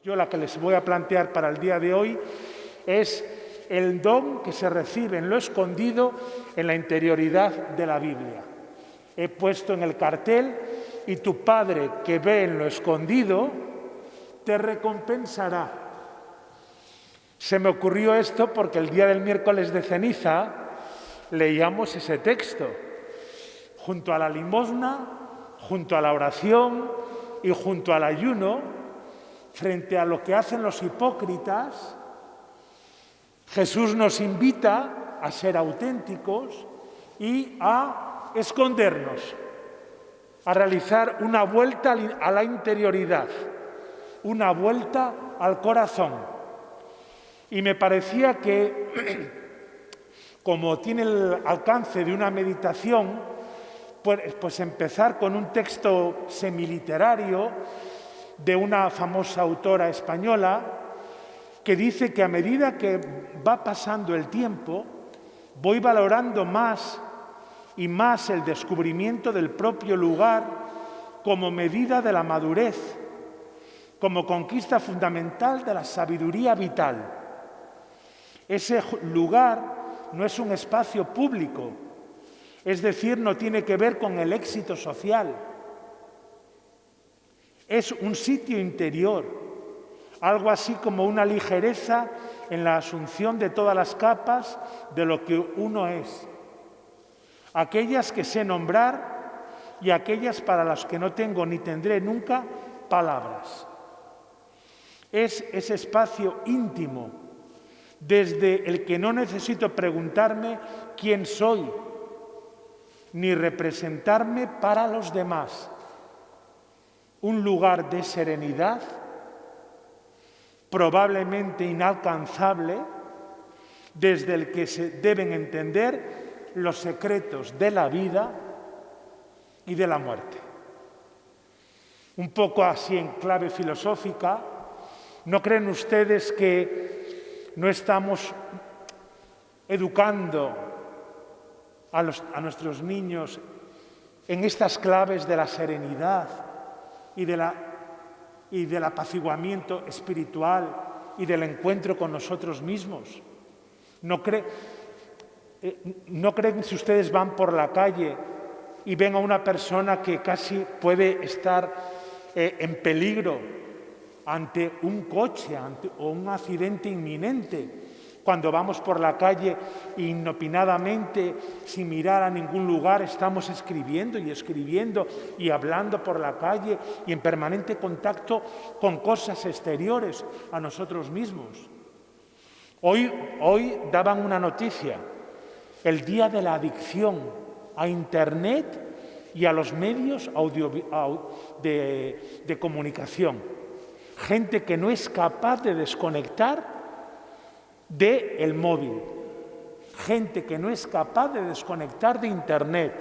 Yo la que les voy a plantear para el día de hoy es el don que se recibe en lo escondido en la interioridad de la Biblia. He puesto en el cartel: y tu Padre que ve en lo escondido te recompensará. Se me ocurrió esto porque el día del miércoles de ceniza leíamos ese texto. Junto a la limosna, junto a la oración y junto al ayuno, frente a lo que hacen los hipócritas, Jesús nos invita a ser auténticos y a escondernos, a realizar una vuelta a la interioridad, una vuelta al corazón. Y me parecía que, como tiene el alcance de una meditación, pues empezar con un texto semiliterario de una famosa autora española que dice que a medida que va pasando el tiempo, voy valorando más y más el descubrimiento del propio lugar como medida de la madurez, como conquista fundamental de la sabiduría vital. Ese lugar no es un espacio público, es decir, no tiene que ver con el éxito social. Es un sitio interior, algo así como una ligereza en la asunción de todas las capas de lo que uno es. Aquellas que sé nombrar y aquellas para las que no tengo ni tendré nunca palabras. Es ese espacio íntimo, desde el que no necesito preguntarme quién soy, ni representarme para los demás. Un lugar de serenidad, probablemente inalcanzable, desde el que se deben entender los secretos de la vida y de la muerte. Un poco así en clave filosófica, ¿no creen ustedes que no estamos educando a nuestros niños en estas claves de la serenidad y del apaciguamiento espiritual y del encuentro con nosotros mismos? ¿No creen si ustedes van por la calle y ven a una persona que casi puede estar en peligro ante un coche o un accidente inminente? Cuando vamos por la calle inopinadamente, sin mirar a ningún lugar, estamos escribiendo y hablando por la calle y en permanente contacto con cosas exteriores a nosotros mismos. Hoy daban una noticia: el día de la adicción a Internet y a los medios de comunicación. Gente que no es capaz de desconectar del móvil, gente que no es capaz de desconectar de Internet.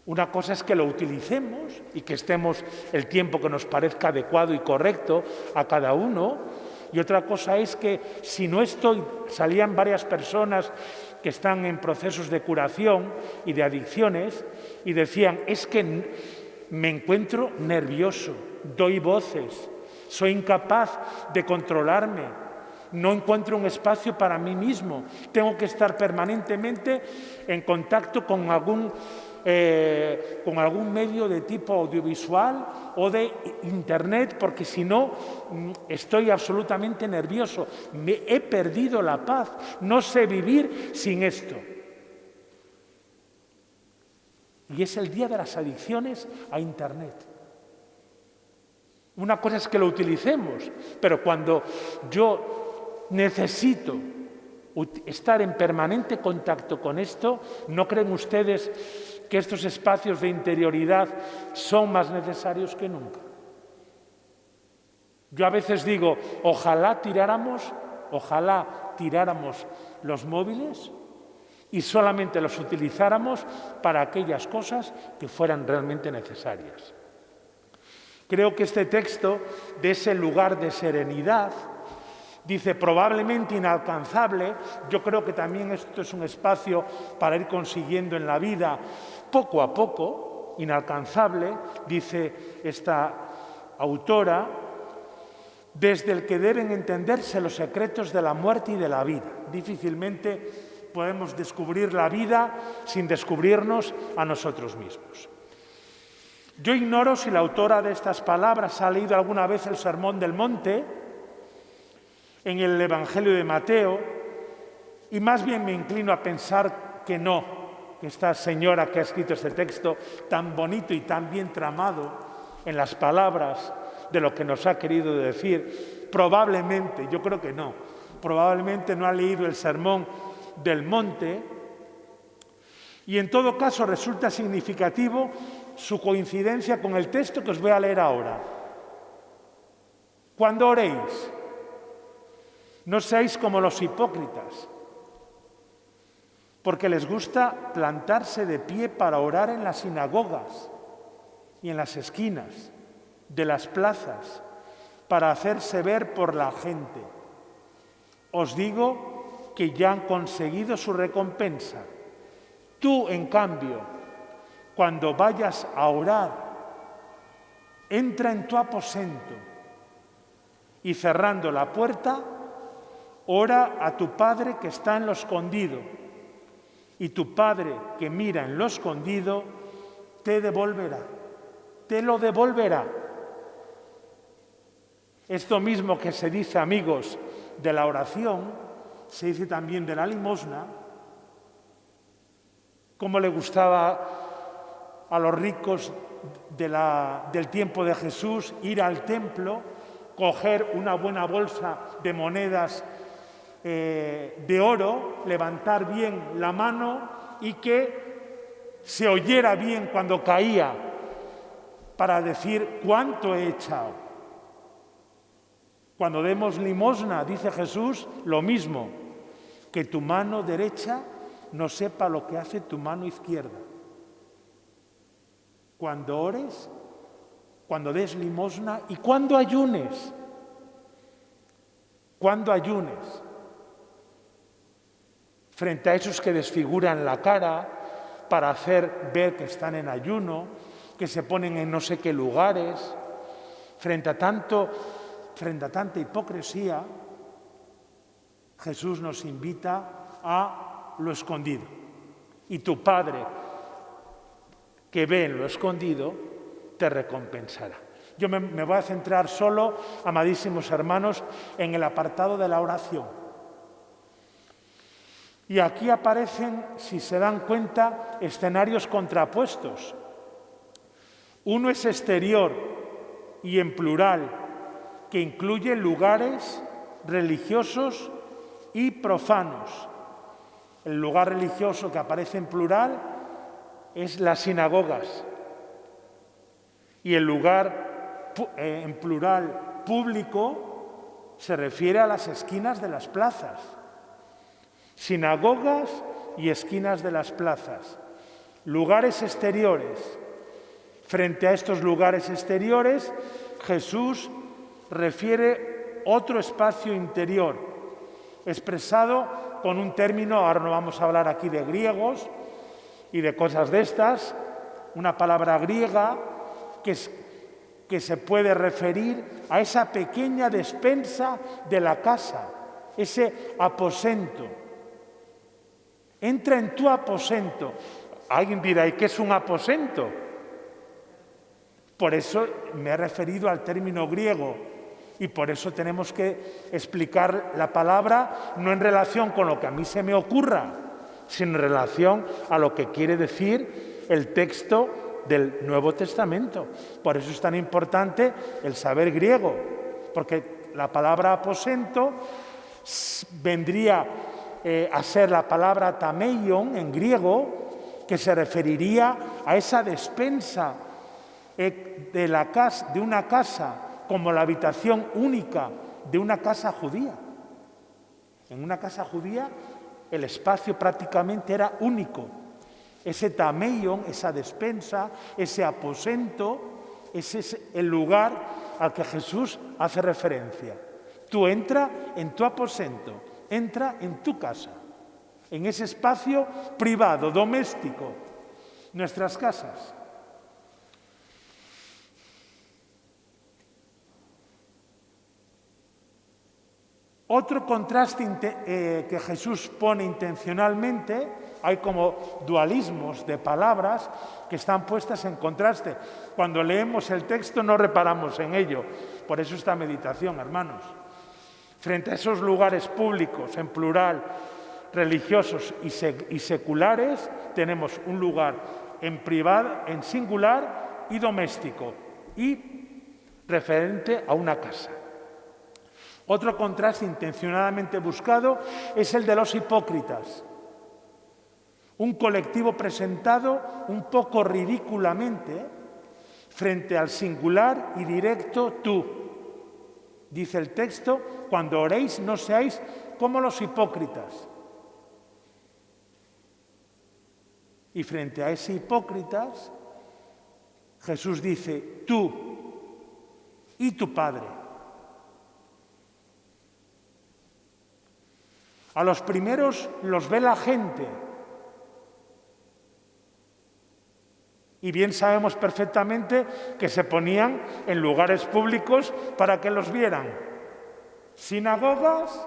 Una cosa es que lo utilicemos y que estemos el tiempo que nos parezca adecuado y correcto a cada uno, y otra cosa es que si no estoy, salían varias personas que están en procesos de curación y de adicciones y decían: es que me encuentro nervioso, doy voces, soy incapaz de controlarme. No encuentro un espacio para mí mismo. Tengo que estar permanentemente en contacto con algún medio de tipo audiovisual o de Internet, porque si no estoy absolutamente nervioso. Me he perdido la paz. No sé vivir sin esto. Y es el día de las adicciones a Internet. Una cosa es que lo utilicemos, pero cuando yo necesito estar en permanente contacto con esto, ¿no creen ustedes que estos espacios de interioridad son más necesarios que nunca? Yo a veces digo, ojalá tiráramos los móviles y solamente los utilizáramos para aquellas cosas que fueran realmente necesarias. Creo que este texto, de ese lugar de serenidad, dice probablemente inalcanzable. Yo creo que también esto es un espacio para ir consiguiendo en la vida poco a poco, inalcanzable, dice esta autora, desde el que deben entenderse los secretos de la muerte y de la vida. Difícilmente podemos descubrir la vida sin descubrirnos a nosotros mismos. Yo ignoro si la autora de estas palabras ha leído alguna vez el Sermón del Monte en el Evangelio de Mateo, y más bien me inclino a pensar que no, que esta señora que ha escrito este texto tan bonito y tan bien tramado en las palabras de lo que nos ha querido decir, probablemente, yo creo que no, probablemente no ha leído el Sermón del Monte, y en todo caso resulta significativo su coincidencia con el texto que os voy a leer ahora. Cuando oréis, no seáis como los hipócritas, porque les gusta plantarse de pie para orar en las sinagogas y en las esquinas de las plazas, para hacerse ver por la gente. Os digo que ya han conseguido su recompensa. Tú, en cambio, cuando vayas a orar, entra en tu aposento y cerrando la puerta, ora a tu Padre que está en lo escondido, y tu Padre que mira en lo escondido te devolverá, te lo devolverá. Esto mismo que se dice, amigos, de la oración, se dice también de la limosna. Cómo le gustaba a los ricos del tiempo de Jesús ir al templo, coger una buena bolsa de monedas de oro, levantar bien la mano y que se oyera bien cuando caía para decir cuánto he echado. Cuando demos limosna, dice Jesús, lo mismo, que tu mano derecha no sepa lo que hace tu mano izquierda. Cuando ores, cuando des limosna y cuando ayunes. Cuando ayunes. Frente a esos que desfiguran la cara para hacer ver que están en ayuno, que se ponen en no sé qué lugares, frente a tanta hipocresía, Jesús nos invita a lo escondido. Y tu Padre, que ve en lo escondido, te recompensará. Yo me voy a centrar solo, amadísimos hermanos, en el apartado de la oración. Y aquí aparecen, si se dan cuenta, escenarios contrapuestos. Uno es exterior y en plural, que incluye lugares religiosos y profanos. El lugar religioso que aparece en plural es las sinagogas. Y el lugar en plural público se refiere a las esquinas de las plazas. Sinagogas y esquinas de las plazas. Lugares exteriores. Frente a estos lugares exteriores, Jesús refiere otro espacio interior, expresado con un término, ahora no vamos a hablar aquí de griegos y de cosas de estas, una palabra griega que se puede referir a esa pequeña despensa de la casa, ese aposento. Entra en tu aposento. Alguien dirá, ¿y qué es un aposento? Por eso me he referido al término griego y por eso tenemos que explicar la palabra no en relación con lo que a mí se me ocurra, sino en relación a lo que quiere decir el texto del Nuevo Testamento. Por eso es tan importante el saber griego, porque la palabra aposento vendría a ser la palabra tameion en griego, que se referiría a esa despensa de una casa, como la habitación única de una casa judía. En una casa judía el espacio prácticamente era único. Ese tameion, esa despensa, ese aposento, ese es el lugar al que Jesús hace referencia. Tú entra en tu aposento, entra en tu casa, en ese espacio privado, doméstico, nuestras casas. Otro contraste que Jesús pone intencionalmente, hay como dualismos de palabras que están puestas en contraste. Cuando leemos el texto no reparamos en ello. Por eso esta meditación, hermanos. Frente a esos lugares públicos, en plural, religiosos y seculares, tenemos un lugar en privado, en singular y doméstico, y referente a una casa. Otro contraste intencionadamente buscado es el de los hipócritas, un colectivo presentado un poco ridículamente frente al singular y directo tú. Dice el texto, cuando oréis no seáis como los hipócritas. Y frente a ese hipócritas, Jesús dice, tú y tu Padre. A los primeros los ve la gente. Y bien sabemos perfectamente que se ponían en lugares públicos para que los vieran. Sinagogas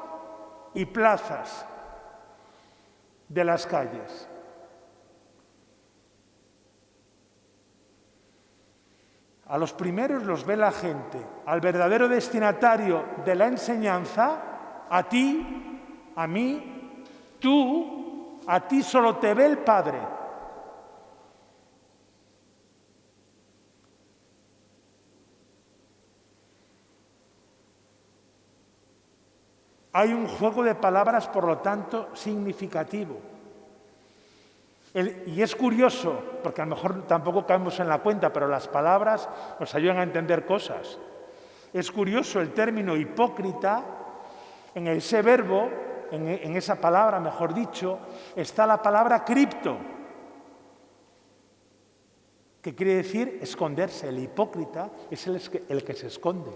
y plazas de las calles. A los primeros los ve la gente. Al verdadero destinatario de la enseñanza, a ti, a mí, a ti solo te ve el Padre. Hay un juego de palabras, por lo tanto, significativo. Y es curioso, porque a lo mejor tampoco caemos en la cuenta, pero las palabras nos ayudan a entender cosas. Es curioso el término hipócrita, en ese verbo, en esa palabra, mejor dicho, está la palabra cripto, que quiere decir esconderse. El hipócrita es el que se esconde.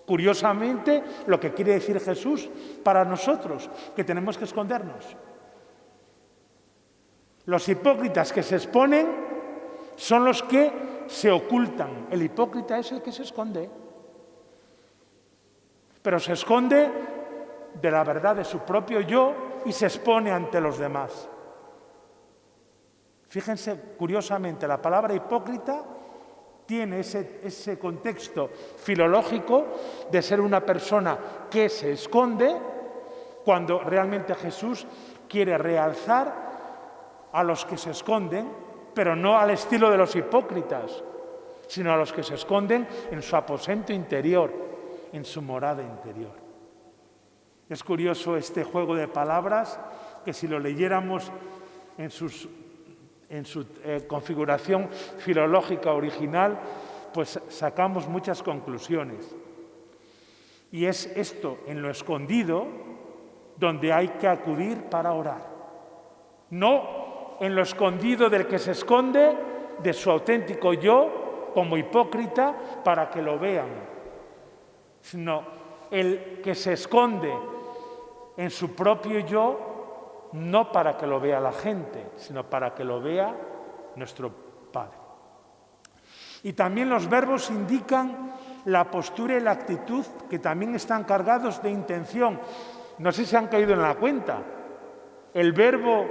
Curiosamente, lo que quiere decir Jesús para nosotros, que tenemos que escondernos. Los hipócritas que se exponen son los que se ocultan. El hipócrita es el que se esconde. Pero se esconde de la verdad de su propio yo y se expone ante los demás. Fíjense, curiosamente, la palabra hipócrita tiene ese contexto filológico de ser una persona que se esconde, cuando realmente Jesús quiere realzar a los que se esconden, pero no al estilo de los hipócritas, sino a los que se esconden en su aposento interior, en su morada interior. Es curioso este juego de palabras que si lo leyéramos en su configuración filológica original, pues sacamos muchas conclusiones. Y es esto, en lo escondido, donde hay que acudir para orar. No en lo escondido del que se esconde de su auténtico yo, como hipócrita, para que lo vean, sino el que se esconde en su propio yo, no para que lo vea la gente, sino para que lo vea nuestro Padre. Y también los verbos indican la postura y la actitud, que también están cargados de intención. No sé si han caído en la cuenta. El verbo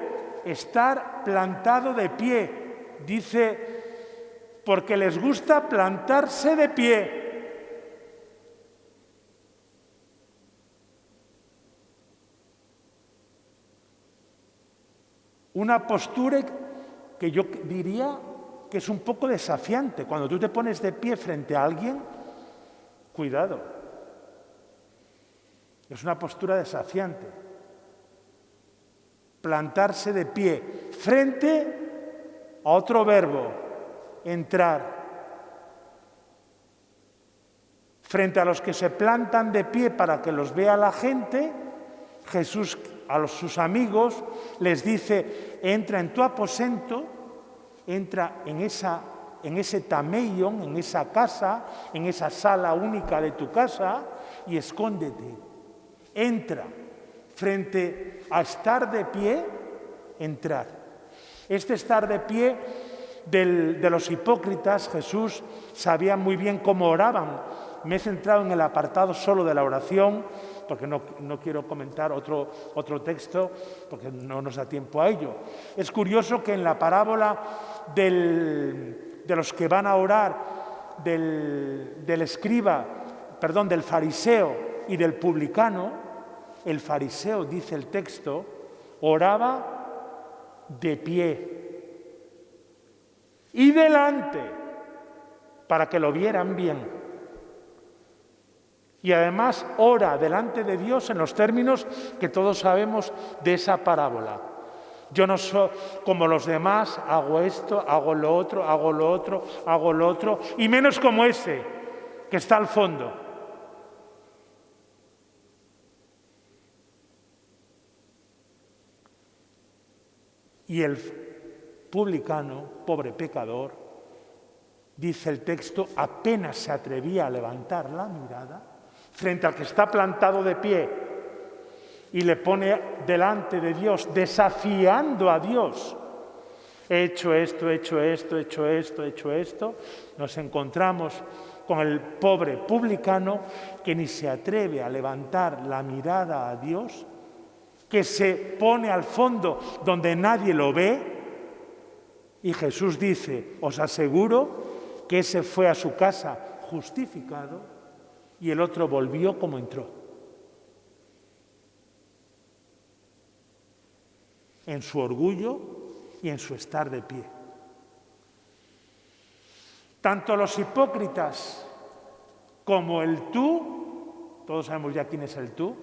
estar plantado de pie, dice, porque les gusta plantarse de pie. Una postura que yo diría que es un poco desafiante. Cuando tú te pones de pie frente a alguien, cuidado. Es una postura desafiante. Plantarse de pie frente a otro verbo, entrar. Frente a los que se plantan de pie para que los vea la gente, Jesús a sus amigos les dice, entra en tu aposento, entra en ese tameion, en esa casa, en esa sala única de tu casa y escóndete. Entra. Frente a estar de pie, entrar. Este estar de pie de los hipócritas, Jesús sabía muy bien cómo oraban. me he centrado en el apartado solo de la oración, porque no quiero comentar otro texto, porque no nos da tiempo a ello. Es curioso que en la parábola de los que van a orar, del fariseo y del publicano, el fariseo, dice el texto, oraba de pie y delante, para que lo vieran bien. Y además ora delante de Dios en los términos que todos sabemos de esa parábola. Yo no soy como los demás, hago esto, hago lo otro, hago lo otro, hago lo otro, y menos como ese que está al fondo. Y el publicano, pobre pecador, dice el texto, apenas se atrevía a levantar la mirada frente al que está plantado de pie y le pone delante de Dios, desafiando a Dios. He hecho esto, he hecho esto, he hecho esto, he hecho esto. Nos encontramos con el pobre publicano que ni se atreve a levantar la mirada a Dios, que se pone al fondo donde nadie lo ve. Y Jesús dice, os aseguro que ese fue a su casa justificado y el otro volvió como entró. En su orgullo y en su estar de pie. Tanto los hipócritas como el tú, todos sabemos ya quién es el tú,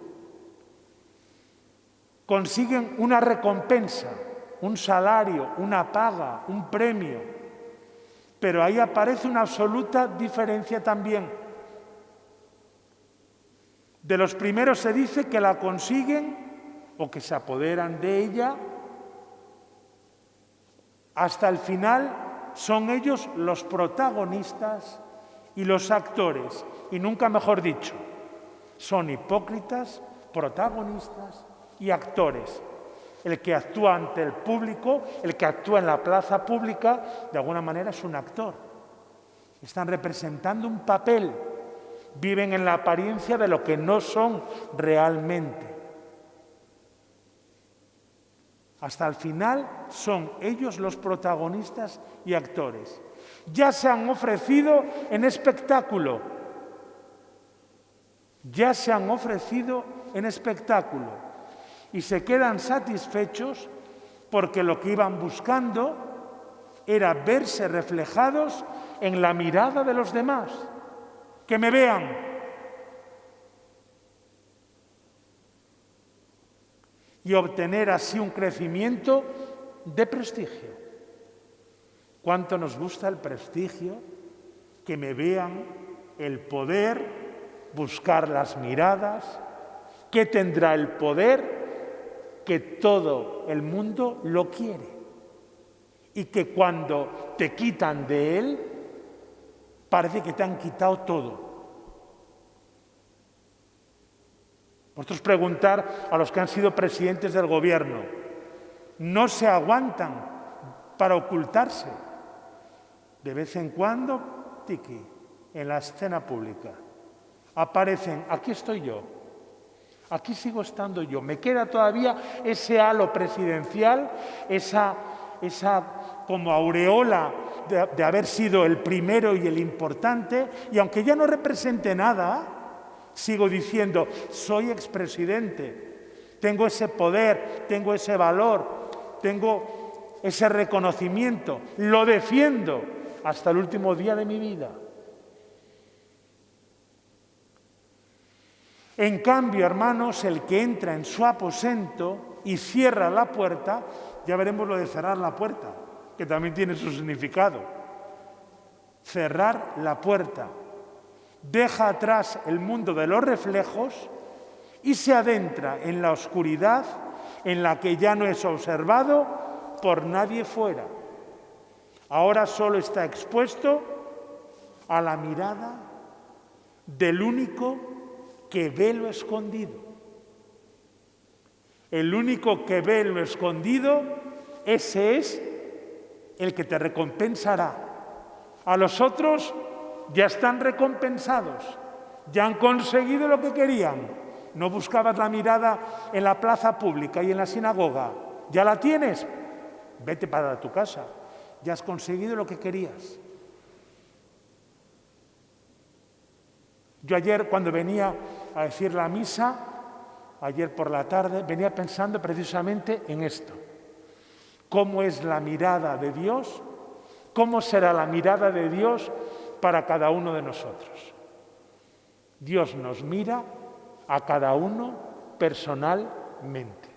consiguen una recompensa, un salario, una paga, un premio. Pero ahí aparece una absoluta diferencia también. De los primeros se dice que la consiguen o que se apoderan de ella. Hasta el final son ellos los protagonistas y los actores. Y nunca mejor dicho, son hipócritas, protagonistas y actores. El que actúa ante el público, el que actúa en la plaza pública, de alguna manera es un actor. Están representando un papel, viven en la apariencia de lo que no son realmente. Hasta el final son ellos los protagonistas y actores. Ya se han ofrecido en espectáculo. Ya se han ofrecido en espectáculo. Y se quedan satisfechos porque lo que iban buscando era verse reflejados en la mirada de los demás. Que me vean. Y obtener así un crecimiento de prestigio. ¿Cuánto nos gusta el prestigio? Que me vean, el poder, buscar las miradas. ¿Qué tendrá el poder? Que todo el mundo lo quiere. Y que cuando te quitan de él, parece que te han quitado todo. Vosotros preguntar a los que han sido presidentes del gobierno, no se aguantan para ocultarse. De vez en cuando, tiki, en la escena pública, aparecen, aquí estoy yo, aquí sigo estando yo, me queda todavía ese halo presidencial, esa como aureola de haber sido el primero y el importante, y aunque ya no represente nada, sigo diciendo, soy expresidente, tengo ese poder, tengo ese valor, tengo ese reconocimiento, lo defiendo hasta el último día de mi vida. En cambio, hermanos, el que entra en su aposento y cierra la puerta, ya veremos lo de cerrar la puerta, que también tiene su significado. Cerrar la puerta. Deja atrás el mundo de los reflejos y se adentra en la oscuridad en la que ya no es observado por nadie fuera. Ahora solo está expuesto a la mirada del único que ve lo escondido. El único que ve lo escondido, ese es el que te recompensará. A los otros ya están recompensados. Ya han conseguido lo que querían. No buscabas la mirada en la plaza pública y en la sinagoga. ¿Ya la tienes? Vete para tu casa. Ya has conseguido lo que querías. Yo ayer, cuando venía a decir la misa, ayer por la tarde, venía pensando precisamente en esto. ¿Cómo es la mirada de Dios? ¿Cómo será la mirada de Dios para cada uno de nosotros? Dios nos mira a cada uno personalmente.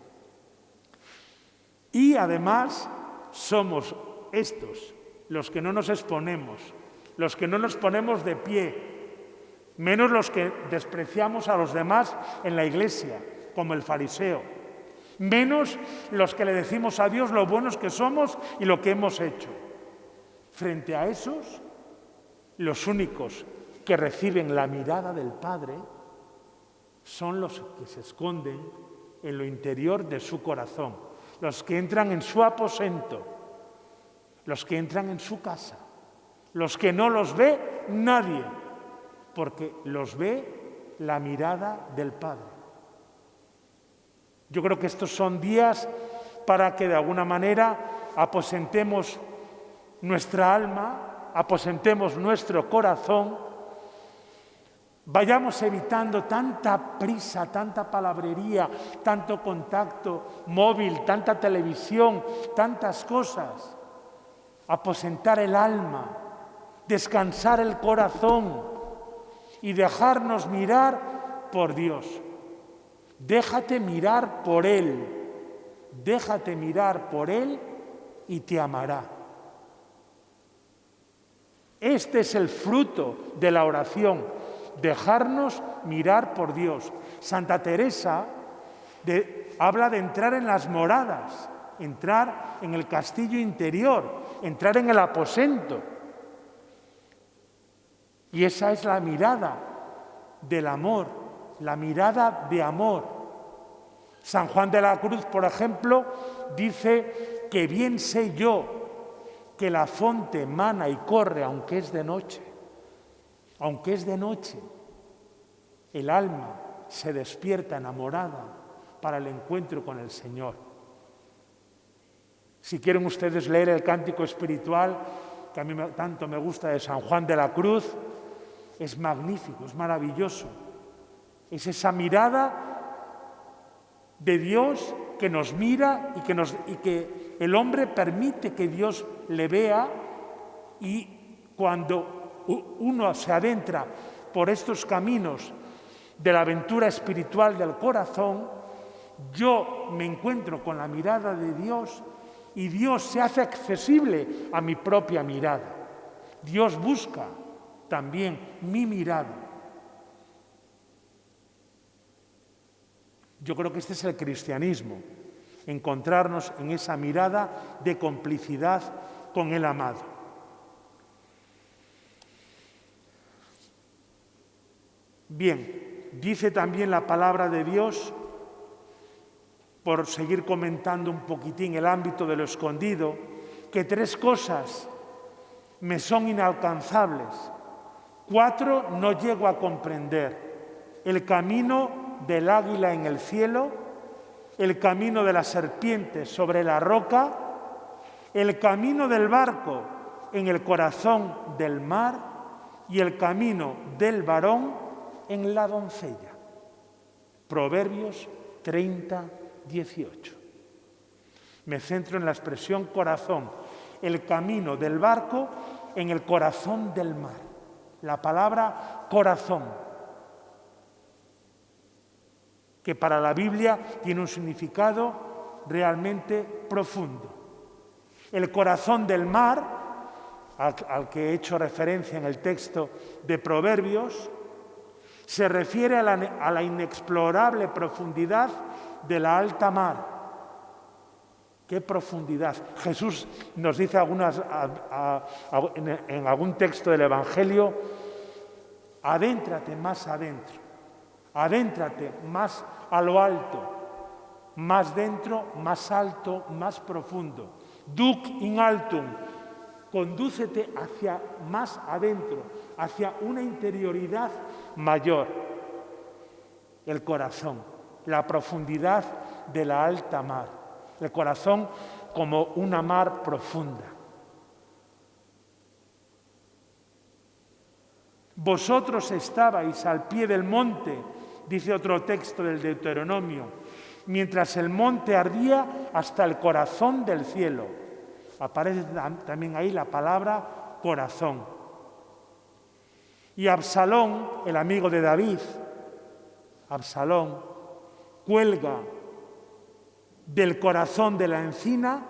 Y además somos estos los que no nos exponemos, los que no nos ponemos de pie, menos los que despreciamos a los demás en la iglesia, como el fariseo, menos los que le decimos a Dios lo buenos que somos y lo que hemos hecho. Frente a esos, los únicos que reciben la mirada del Padre son los que se esconden en lo interior de su corazón, los que entran en su aposento, los que entran en su casa, los que no los ve nadie, porque los ve la mirada del Padre. Yo creo que estos son días para que de alguna manera aposentemos nuestra alma, aposentemos nuestro corazón, vayamos evitando tanta prisa, tanta palabrería, tanto contacto móvil, tanta televisión, tantas cosas. Aposentar el alma, descansar el corazón y dejarnos mirar por Dios. Déjate mirar por Él, déjate mirar por Él y te amará. Este es el fruto de la oración, dejarnos mirar por Dios. Santa Teresa habla de entrar en las moradas, entrar en el castillo interior, entrar en el aposento. Y esa es la mirada del amor, la mirada de amor. San Juan de la Cruz, por ejemplo, dice que bien sé yo que la fonte mana y corre aunque es de noche. Aunque es de noche, el alma se despierta enamorada para el encuentro con el Señor. Si quieren ustedes leer el cántico espiritual, que a mí tanto me gusta, de San Juan de la Cruz, es magnífico, es maravilloso. Es esa mirada de Dios que nos mira y que el hombre permite que Dios le vea, y cuando uno se adentra por estos caminos de la aventura espiritual del corazón, yo me encuentro con la mirada de Dios y Dios se hace accesible a mi propia mirada. Dios busca también mi mirada. Yo creo que este es el cristianismo, encontrarnos en esa mirada de complicidad con el amado. Bien, dice también la palabra de Dios, por seguir comentando un poquitín el ámbito de lo escondido, que 3 cosas me son inalcanzables, 4 no llego a comprender: el camino del águila en el cielo, el camino de la serpiente sobre la roca, el camino del barco en el corazón del mar y el camino del varón en la doncella. Proverbios 30, 18. Me centro en la expresión corazón, el camino del barco en el corazón del mar. La palabra corazón, que para la Biblia tiene un significado realmente profundo. El corazón del mar, al que he hecho referencia en el texto de Proverbios, se refiere a la inexplorable profundidad de la alta mar. ¡Qué profundidad! Jesús nos dice en algún texto del Evangelio: adéntrate más adentro, adéntrate más a lo alto, más dentro, más alto, más profundo. Duc in altum, condúcete hacia más adentro, hacia una interioridad mayor. El corazón, la profundidad de la alta mar, el corazón como una mar profunda. Vosotros estabais al pie del monte, dice otro texto del Deuteronomio, mientras el monte ardía hasta el corazón del cielo. Aparece también ahí la palabra corazón. Y Absalón, el amigo de David, Absalón, cuelga del corazón de la encina,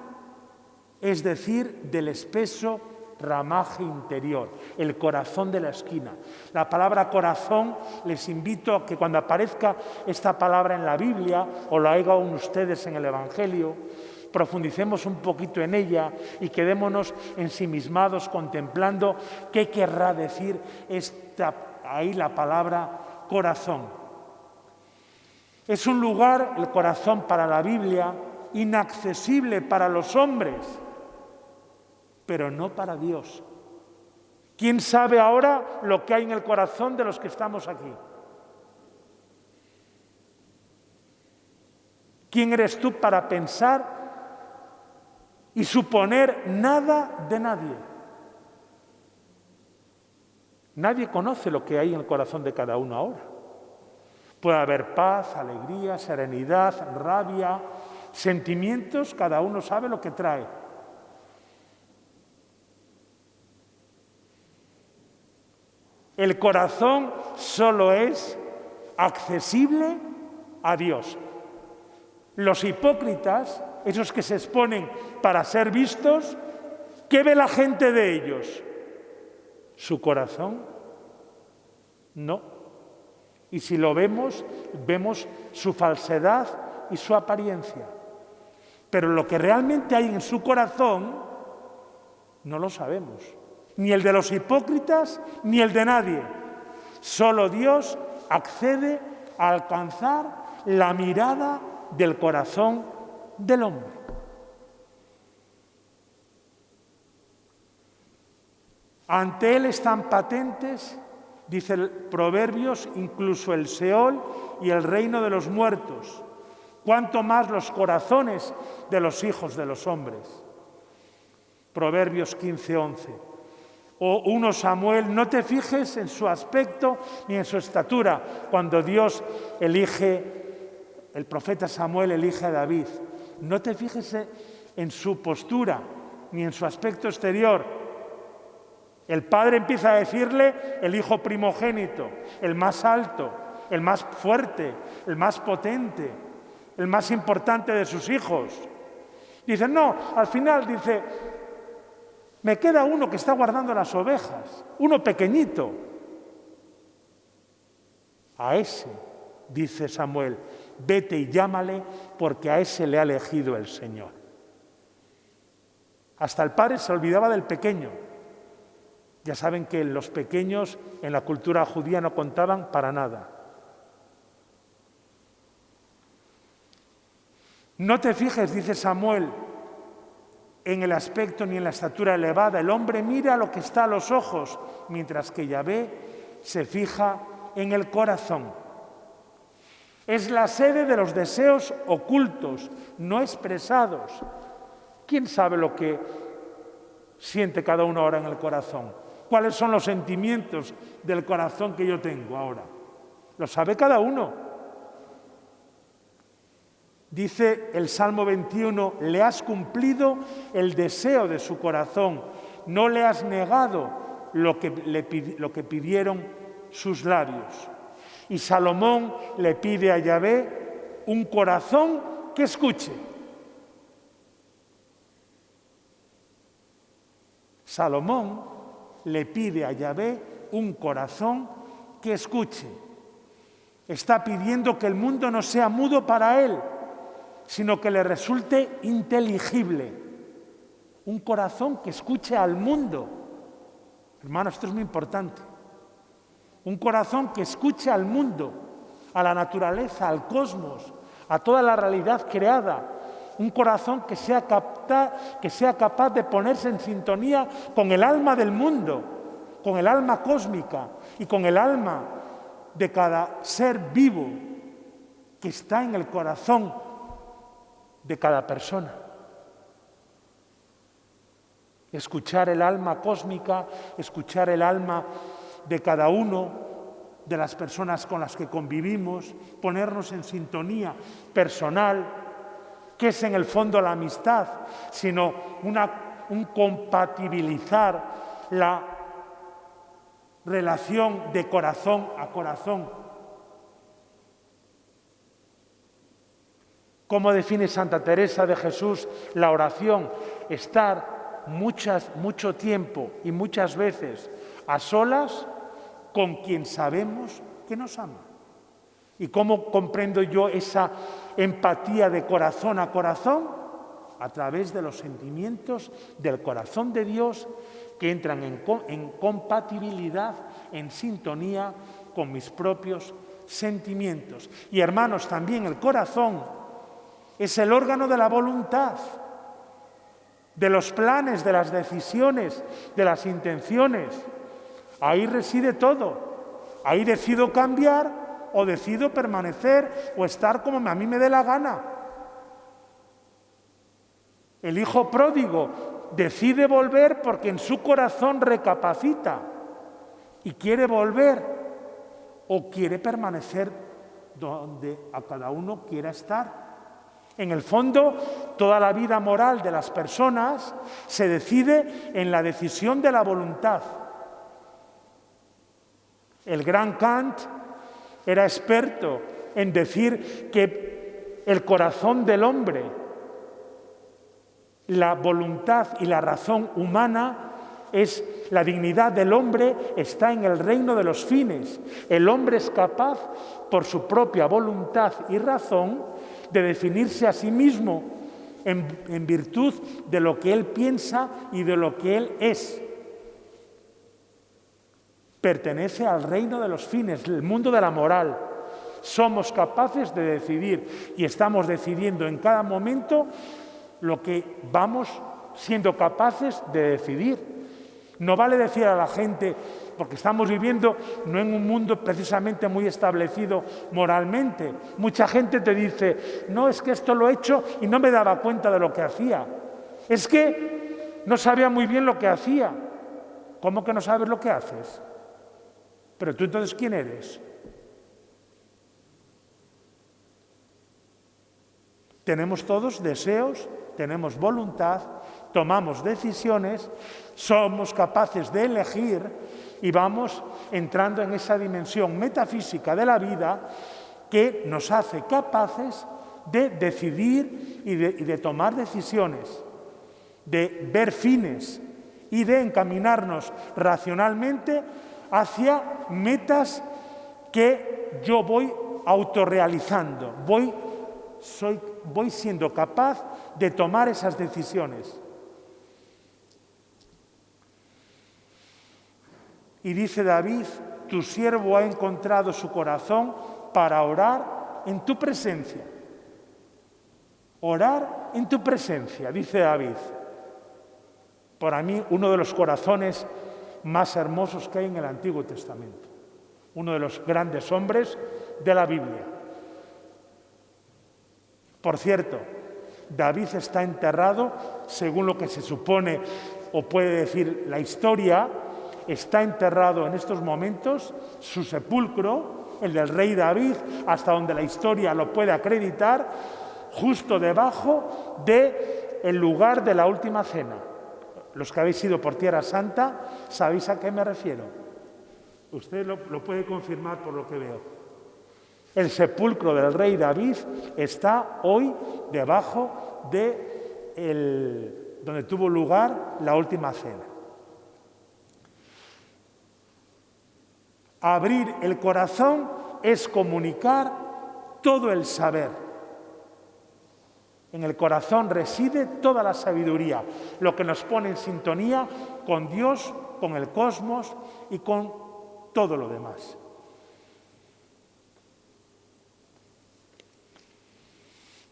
es decir, del espeso ramaje interior, el corazón de la esquina. La palabra corazón, les invito a que cuando aparezca esta palabra en la Biblia, o la hagan ustedes en el Evangelio, profundicemos un poquito en ella y quedémonos ensimismados contemplando qué querrá decir ahí la palabra corazón. Es un lugar, el corazón para la Biblia, inaccesible para los hombres, pero no para Dios. ¿Quién sabe ahora lo que hay en el corazón de los que estamos aquí? ¿Quién eres tú para pensar y suponer nada de nadie? Nadie conoce lo que hay en el corazón de cada uno ahora. Puede haber paz, alegría, serenidad, rabia, sentimientos, cada uno sabe lo que trae. El corazón solo es accesible a Dios. Los hipócritas, esos que se exponen para ser vistos, ¿qué ve la gente de ellos? ¿Su corazón? No. Y si lo vemos, vemos su falsedad y su apariencia. Pero lo que realmente hay en su corazón, no lo sabemos. Ni el de los hipócritas, ni el de nadie. Solo Dios accede a alcanzar la mirada del corazón del hombre. Ante Él están patentes, dice el Proverbios, incluso el Seol y el reino de los muertos. Cuánto más los corazones de los hijos de los hombres. Proverbios 15:11. O 1 Samuel, no te fijes en su aspecto ni en su estatura. Cuando Dios elige, el profeta Samuel elige a David. No te fijes en su postura ni en su aspecto exterior. El padre empieza a decirle el hijo primogénito, el más alto, el más fuerte, el más potente, el más importante de sus hijos. Dice, no, al final dice, me queda uno que está guardando las ovejas, uno pequeñito. A ese, dice Samuel, vete y llámale porque a ese le ha elegido el Señor. Hasta el padre se olvidaba del pequeño. Ya saben que los pequeños en la cultura judía no contaban para nada. No te fijes, dice Samuel, en el aspecto ni en la estatura elevada. El hombre mira lo que está a los ojos, mientras que Yahvé se fija en el corazón. Es la sede de los deseos ocultos, no expresados. ¿Quién sabe lo que siente cada uno ahora en el corazón? ¿Cuáles son los sentimientos del corazón que yo tengo ahora? Lo sabe cada uno. Dice el Salmo 21, le has cumplido el deseo de su corazón, no le has negado lo que pidieron sus labios. Y Salomón le pide a Yahvé un corazón que escuche. Salomón le pide a Yahvé un corazón que escuche. Está pidiendo que el mundo no sea mudo para él, sino que le resulte inteligible. Un corazón que escuche al mundo. Hermanos, esto es muy importante. Un corazón que escuche al mundo, a la naturaleza, al cosmos, a toda la realidad creada un corazón que sea capaz de ponerse en sintonía con el alma del mundo, con el alma cósmica y con el alma de cada ser vivo que está en el corazón de cada persona. Escuchar el alma cósmica, escuchar el alma de cada uno de las personas con las que convivimos, ponernos en sintonía personal, que es en el fondo la amistad, sino un compatibilizar la relación de corazón a corazón. ¿Cómo define Santa Teresa de Jesús la oración? Estar mucho tiempo y muchas veces a solas con quien sabemos que nos ama. ¿Y cómo comprendo yo esa empatía de corazón a corazón? A través de los sentimientos del corazón de Dios que entran en compatibilidad, en sintonía con mis propios sentimientos. Y hermanos, también el corazón es el órgano de la voluntad, de los planes, de las decisiones, de las intenciones. Ahí reside todo. Ahí decido cambiar o decido permanecer o estar como a mí me dé la gana. El hijo pródigo decide volver porque en su corazón recapacita y quiere volver o quiere permanecer donde a cada uno quiera estar. En el fondo, toda la vida moral de las personas se decide en la decisión de la voluntad. El gran Kant era experto en decir que el corazón del hombre, la voluntad y la razón humana, la dignidad del hombre está en el reino de los fines. El hombre es capaz, por su propia voluntad y razón, de definirse a sí mismo en virtud de lo que él piensa y de lo que él es. Pertenece al reino de los fines, el mundo de la moral. Somos capaces de decidir y estamos decidiendo en cada momento lo que vamos siendo capaces de decidir. No vale decir a la gente, porque estamos viviendo no en un mundo precisamente muy establecido moralmente. Mucha gente te dice, no, es que esto lo he hecho y no me daba cuenta de lo que hacía. Es que no sabía muy bien lo que hacía. ¿Cómo que no sabes lo que haces? Pero tú entonces, ¿quién eres? Tenemos todos deseos, tenemos voluntad, tomamos decisiones, somos capaces de elegir y vamos entrando en esa dimensión metafísica de la vida que nos hace capaces de decidir y de tomar decisiones, de ver fines y de encaminarnos racionalmente hacia metas que yo voy autorrealizando, voy siendo capaz de tomar esas decisiones. Y dice David, tu siervo ha encontrado su corazón para orar en tu presencia. Orar en tu presencia, dice David. Para mí, uno de los corazones más hermosos que hay en el Antiguo Testamento. Uno de los grandes hombres de la Biblia. Por cierto, David está enterrado, según lo que se supone o puede decir la historia, está enterrado en estos momentos, su sepulcro, el del rey David, hasta donde la historia lo puede acreditar, justo debajo del lugar de la última cena. Los que habéis ido por Tierra Santa, sabéis a qué me refiero. Usted lo puede confirmar por lo que veo. El sepulcro del rey David está hoy debajo de donde tuvo lugar la última cena. Abrir el corazón es comunicar todo el saber. En el corazón reside toda la sabiduría, lo que nos pone en sintonía con Dios, con el cosmos y con todo lo demás.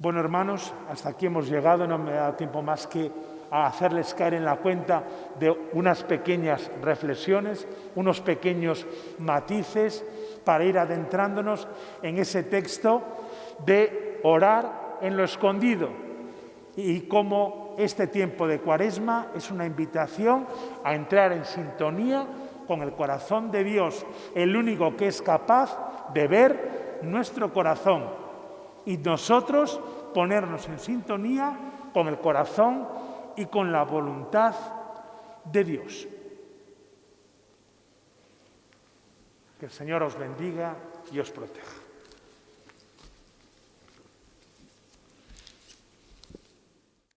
Bueno, hermanos, hasta aquí hemos llegado. No me ha dado tiempo más que a hacerles caer en la cuenta de unas pequeñas reflexiones, unos pequeños matices para ir adentrándonos en ese texto de orar en lo escondido y cómo este tiempo de Cuaresma es una invitación a entrar en sintonía con el corazón de Dios, el único que es capaz de ver nuestro corazón y nosotros ponernos en sintonía con el corazón y con la voluntad de Dios. Que el Señor os bendiga y os proteja.